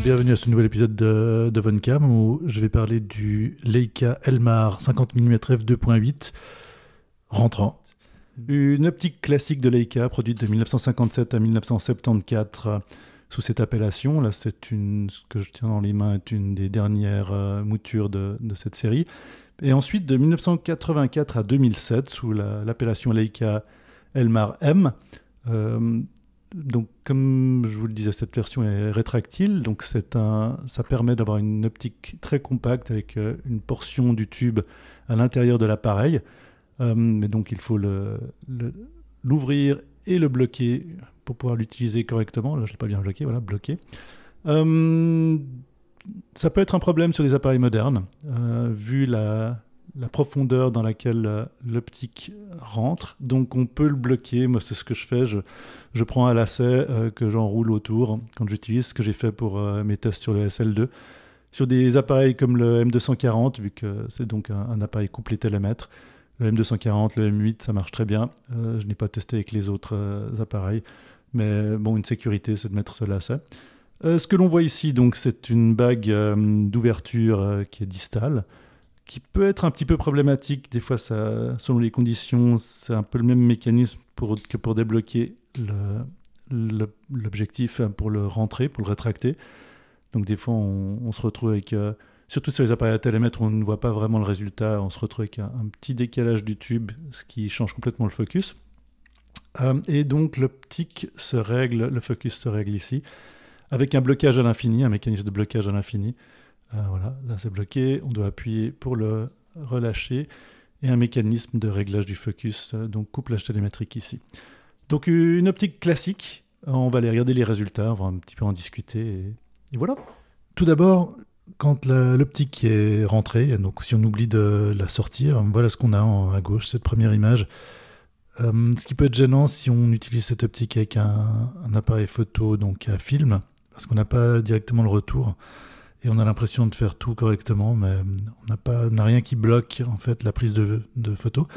Bienvenue à ce nouvel épisode de VonCam où je vais parler du Leica Elmar 50 mm f2.8 rentrant. Une optique classique de Leica produite de 1957 à 1974 sous cette appellation. Là, ce que je tiens dans les mains est une des dernières moutures de cette série. Et ensuite, de 1984 à 2007, sous l'appellation Leica Elmar M. Donc, comme je vous le disais, cette version est rétractile, donc ça permet d'avoir une optique très compacte avec une portion du tube à l'intérieur de l'appareil. Mais donc, il faut l'ouvrir et le bloquer pour pouvoir l'utiliser correctement. Là, je ne l'ai pas bien bloqué, voilà, bloqué. Ça peut être un problème sur les appareils modernes, vu la profondeur dans laquelle l'optique rentre. Donc on peut le bloquer. Moi, c'est ce que je fais. Je prends un lacet que j'enroule autour quand j'utilise, ce que j'ai fait pour mes tests sur le SL2. Sur des appareils comme le M240, vu que c'est donc un appareil couplé télémètre, le M240, le M8, ça marche très bien. Je n'ai pas testé avec les autres appareils. Mais bon, une sécurité, c'est de mettre ce lacet. Ce que l'on voit ici, donc, c'est une bague d'ouverture qui est distale, qui peut être un petit peu problématique. Des fois, selon les conditions, c'est un peu le même mécanisme que pour débloquer l'objectif, pour le rentrer, pour le rétracter. Donc des fois, on se retrouve avec, surtout sur les appareils à télémètre, on ne voit pas vraiment le résultat. On se retrouve avec un petit décalage du tube, ce qui change complètement le focus. Et donc l'optique se règle, le focus se règle ici, avec un blocage à l'infini, un mécanisme de blocage à l'infini. Voilà, là c'est bloqué, on doit appuyer pour le relâcher, et un mécanisme de réglage du focus, donc couplage télémétrique ici. Donc une optique classique, on va aller regarder les résultats, on va un petit peu en discuter, et voilà. Tout d'abord, quand l'optique est rentrée, donc si on oublie de la sortir, voilà ce qu'on a à gauche, cette première image. Ce qui peut être gênant si on utilise cette optique avec un appareil photo, donc à film, parce qu'on n'a pas directement le retour. Et on a l'impression de faire tout correctement, mais on n'a rien qui bloque en fait la prise de photo.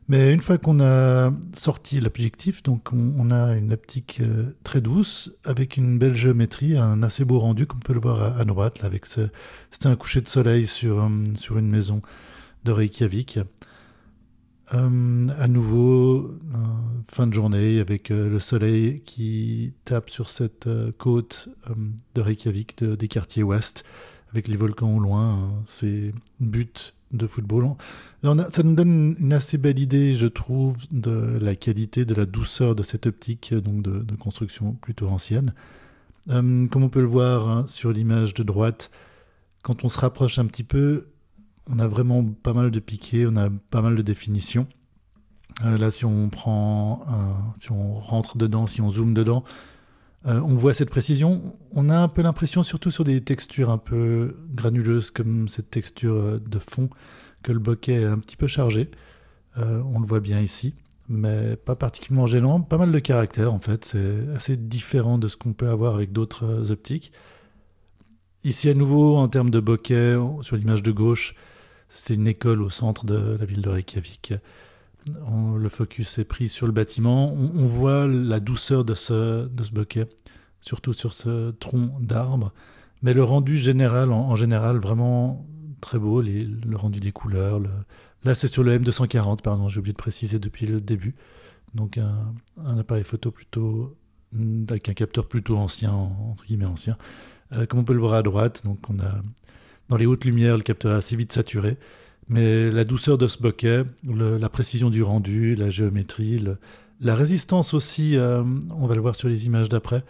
Mais une fois qu'on a sorti l'objectif, donc on a une optique très douce, avec une belle géométrie, un assez beau rendu, comme on peut le voir à droite, là, avec c'était un coucher de soleil sur une maison de Reykjavik. À nouveau, fin de journée, avec le soleil qui tape sur cette côte de Reykjavik, des quartiers ouest, avec les volcans au loin. C'est une butte de football. Là, ça nous donne une assez belle idée, je trouve, de la qualité, de la douceur de cette optique, donc de construction plutôt ancienne. Comme on peut le voir sur l'image de droite, quand on se rapproche un petit peu, on a vraiment pas mal de piquets, on a pas mal de définition. Là, si on rentre dedans, si on zoome dedans, on voit cette précision. On a un peu l'impression, surtout sur des textures un peu granuleuses, comme cette texture de fond, que le bokeh est un petit peu chargé. On le voit bien ici, mais pas particulièrement gênant. Pas mal de caractère, en fait. C'est assez différent de ce qu'on peut avoir avec d'autres optiques. Ici, à nouveau, en termes de bokeh, sur l'image de gauche, c'est une école au centre de la ville de Reykjavik. Le focus est pris sur le bâtiment. On voit la douceur de ce bokeh, surtout sur ce tronc d'arbre. Mais le rendu général, en général, vraiment très beau. Le rendu des couleurs. Là, c'est sur le M240, pardon, j'ai oublié de préciser depuis le début. Donc, un appareil photo avec un capteur plutôt ancien, entre guillemets ancien. Comme on peut le voir à droite, donc on a dans les hautes lumières, le capteur est assez vite saturé. Mais la douceur de ce bokeh, la précision du rendu, la géométrie, la résistance aussi, on va le voir sur les images d'après,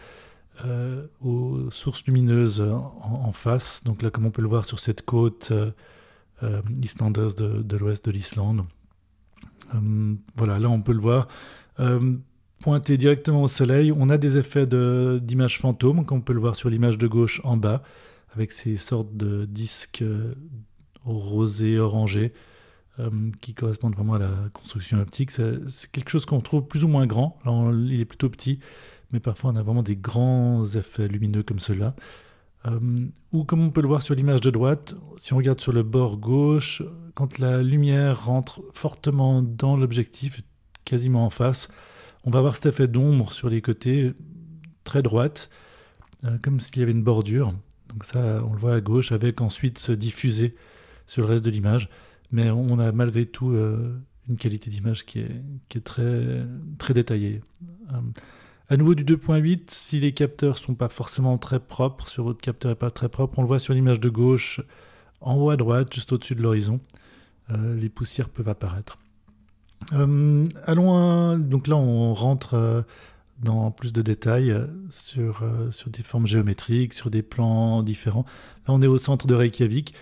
aux sources lumineuses en face. Donc là, comme on peut le voir sur cette côte islandaise de l'ouest de l'Islande. Voilà, là on peut le voir. Pointé directement au soleil, on a des effets d'images fantômes, comme on peut le voir sur l'image de gauche en bas, avec ces sortes de disques rosé, orangé, qui correspondent vraiment à la construction optique. C'est quelque chose qu'on trouve plus ou moins grand. Alors, il est plutôt petit, mais parfois on a vraiment des grands effets lumineux comme ceux-là. Ou comme on peut le voir sur l'image de droite, si on regarde sur le bord gauche, quand la lumière rentre fortement dans l'objectif, quasiment en face, on va avoir cet effet d'ombre sur les côtés, très droite, comme s'il y avait une bordure. Donc ça, on le voit à gauche, avec ensuite se diffuser sur le reste de l'image. Mais on a malgré tout une qualité d'image qui est très, très détaillée. À nouveau du 2.8, si les capteurs sont pas forcément très propres, sur votre capteur n'est pas très propre, on le voit sur l'image de gauche, en haut à droite, juste au-dessus de l'horizon. Les poussières peuvent apparaître. Donc là, on rentre dans plus de détails sur des formes géométriques, sur des plans différents. Là, on est au centre de Reykjavik.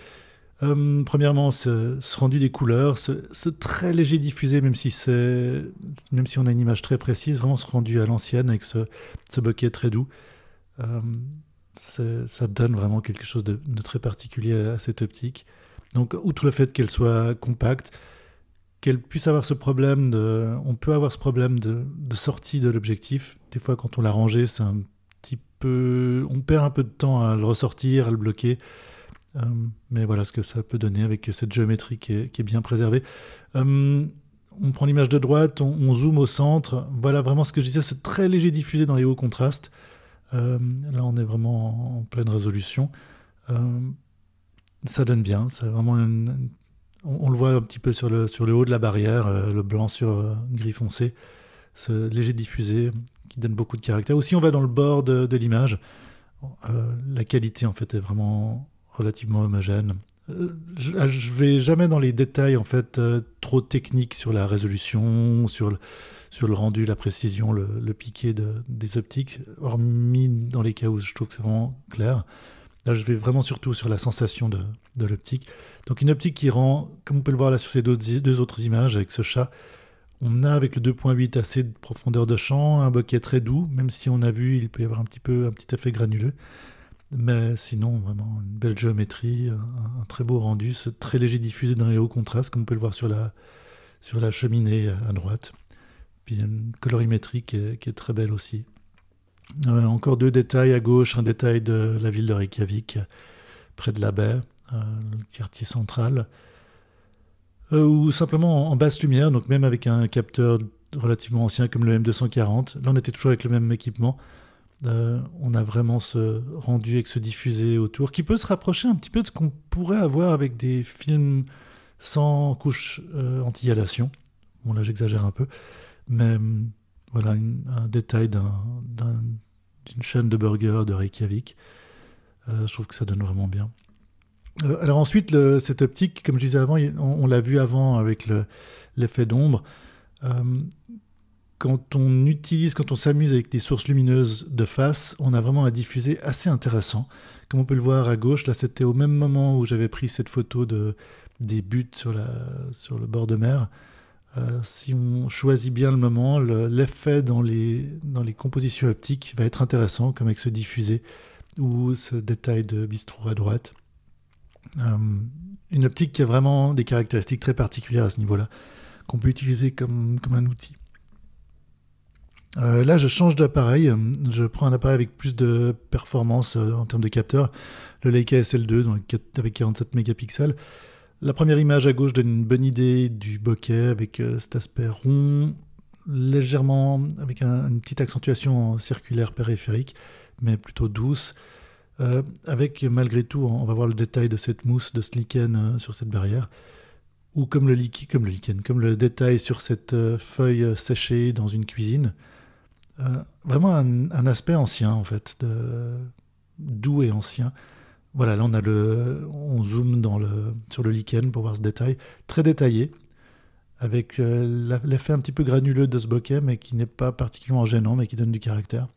Premièrement, ce rendu des couleurs, ce très léger diffusé, même si on a une image très précise, vraiment ce rendu à l'ancienne avec ce bokeh très doux, ça donne vraiment quelque chose de très particulier à cette optique. Donc, outre le fait qu'elle soit compacte, qu'elle puisse avoir ce problème on peut avoir ce problème de sortie de l'objectif. Des fois, quand on l'a rangé, c'est un petit peu, on perd un peu de temps à le ressortir, à le bloquer. Mais voilà ce que ça peut donner avec cette géométrie qui est bien préservée. On prend l'image de droite, on zoome au centre. Voilà vraiment ce que je disais, ce très léger diffusé dans les hauts contrastes. Là, on est vraiment en pleine résolution. Ça donne bien. C'est vraiment on le voit un petit peu sur le haut de la barrière, le blanc sur gris foncé. Ce léger diffusé qui donne beaucoup de caractère. Aussi, on va dans le bord de l'image. La qualité, en fait, est vraiment relativement homogène. Je vais jamais dans les détails en fait trop techniques sur la résolution, sur le rendu, la précision, le piqué des optiques, hormis dans les cas où je trouve que c'est vraiment clair. Là, je vais vraiment surtout sur la sensation de l'optique. Donc une optique qui rend, comme on peut le voir là sur ces deux autres images avec ce chat, on a avec le 2.8 assez de profondeur de champ, un bokeh très doux, même si on a vu il peut y avoir un petit effet granuleux. Mais sinon, vraiment une belle géométrie, un très beau rendu, ce très léger diffusé dans les hauts contrastes, comme on peut le voir sur la cheminée à droite. Puis une colorimétrie qui est très belle aussi. Encore deux détails à gauche, un détail de la ville de Reykjavik, près de la baie, le quartier central, ou simplement en basse lumière, donc même avec un capteur relativement ancien comme le M240. Là, on était toujours avec le même équipement. On a vraiment ce rendu avec ce diffusé autour qui peut se rapprocher un petit peu de ce qu'on pourrait avoir avec des films sans couche anti-halation. Bon, là j'exagère un peu, mais voilà un détail d'une chaîne de burgers de Reykjavik. Je trouve que ça donne vraiment bien. Alors ensuite, cette optique, comme je disais avant, on l'a vu avant avec l'effet d'ombre. Quand on s'amuse avec des sources lumineuses de face, on a vraiment un diffusé assez intéressant. Comme on peut le voir à gauche, là c'était au même moment où j'avais pris cette photo des buttes sur le bord de mer. Si on choisit bien le moment, l'effet dans les compositions optiques va être intéressant, comme avec ce diffusé ou ce détail de bistrot à droite. Une optique qui a vraiment des caractéristiques très particulières à ce niveau-là, qu'on peut utiliser comme un outil. Là, je change d'appareil. Je prends un appareil avec plus de performance en termes de capteur, le Leica SL2 avec 47 mégapixels. La première image à gauche donne une bonne idée du bokeh avec cet aspect rond, légèrement avec une petite accentuation circulaire périphérique, mais plutôt douce. Avec malgré tout, on va voir le détail de cette mousse, de ce lichen sur cette barrière, ou comme le détail sur cette feuille séchée dans une cuisine. Vraiment un aspect ancien en fait, doux et ancien. Voilà, là on zoome sur le lichen pour voir ce détail, très détaillé, avec l'effet un petit peu granuleux de ce bokeh, mais qui n'est pas particulièrement gênant, mais qui donne du caractère.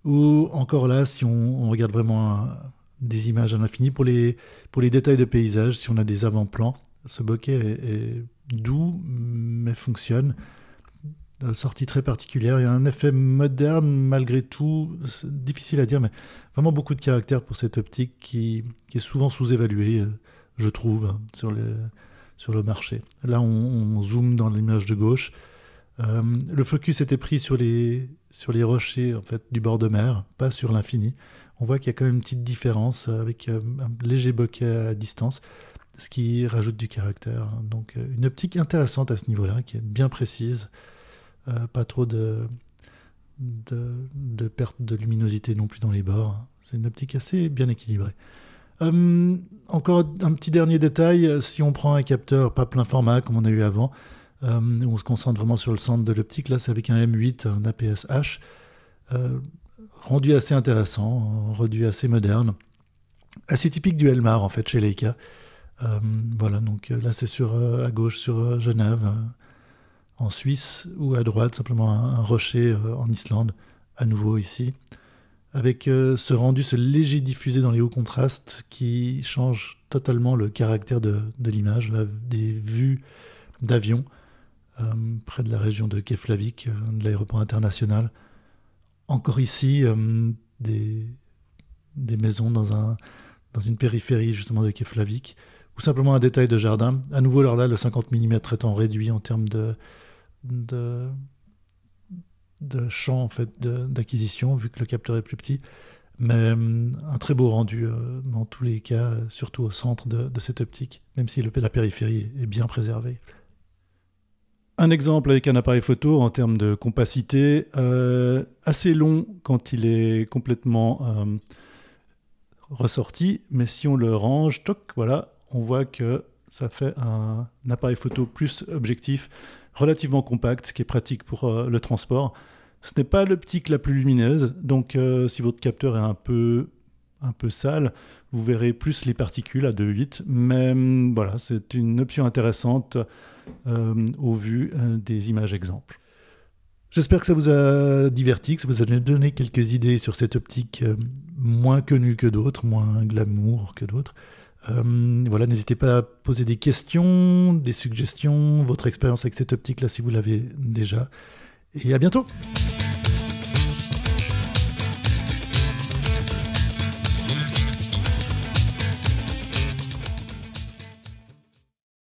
Ou encore là, si on regarde vraiment des images à l'infini, pour les détails de paysage, si on a des avant-plans, ce bokeh est doux, mais fonctionne. Sortie très particulière. Il y a un effet moderne malgré tout, c'est difficile à dire, mais vraiment beaucoup de caractère pour cette optique qui est souvent sous-évaluée, je trouve, sur le marché. Là, on zoome dans l'image de gauche. Le focus était pris sur les rochers en fait, du bord de mer, pas sur l'infini. On voit qu'il y a quand même une petite différence avec un léger bokeh à distance, ce qui rajoute du caractère. Donc une optique intéressante à ce niveau-là, qui est bien précise. Pas trop de perte de luminosité non plus dans les bords. C'est une optique assez bien équilibrée. Encore un petit dernier détail, si on prend un capteur pas plein format comme on a eu avant, où on se concentre vraiment sur le centre de l'optique, là c'est avec un M8, un APS-H, rendu assez intéressant, rendu assez moderne, assez typique du Elmar en fait chez Leica. Voilà, donc là c'est à gauche sur Genève, en Suisse, ou à droite simplement un rocher en Islande, à nouveau ici, avec ce rendu, ce léger diffusé dans les hauts contrastes qui change totalement le caractère de l'image, des vues d'avion près de la région de Keflavik, de l'aéroport international. Encore ici, des maisons dans une périphérie justement de Keflavik, ou simplement un détail de jardin. À nouveau, alors là, le 50 mm étant réduit en termes de champ en fait, d'acquisition, vu que le capteur est plus petit. Mais un très beau rendu dans tous les cas, surtout au centre de cette optique, même si la périphérie est bien préservée. Un exemple avec un appareil photo en termes de compacité, assez long quand il est complètement ressorti, mais si on le range, toc, voilà, on voit que ça fait un appareil photo plus objectif, relativement compact, ce qui est pratique pour le transport. Ce n'est pas l'optique la plus lumineuse, donc si votre capteur est un peu sale, vous verrez plus les particules à 2.8, mais voilà, c'est une option intéressante au vu des images exemples. J'espère que ça vous a diverti, que ça vous a donné quelques idées sur cette optique moins connue que d'autres, moins glamour que d'autres. Voilà, n'hésitez pas à poser des questions, des suggestions, votre expérience avec cette optique-là si vous l'avez déjà. Et à bientôt!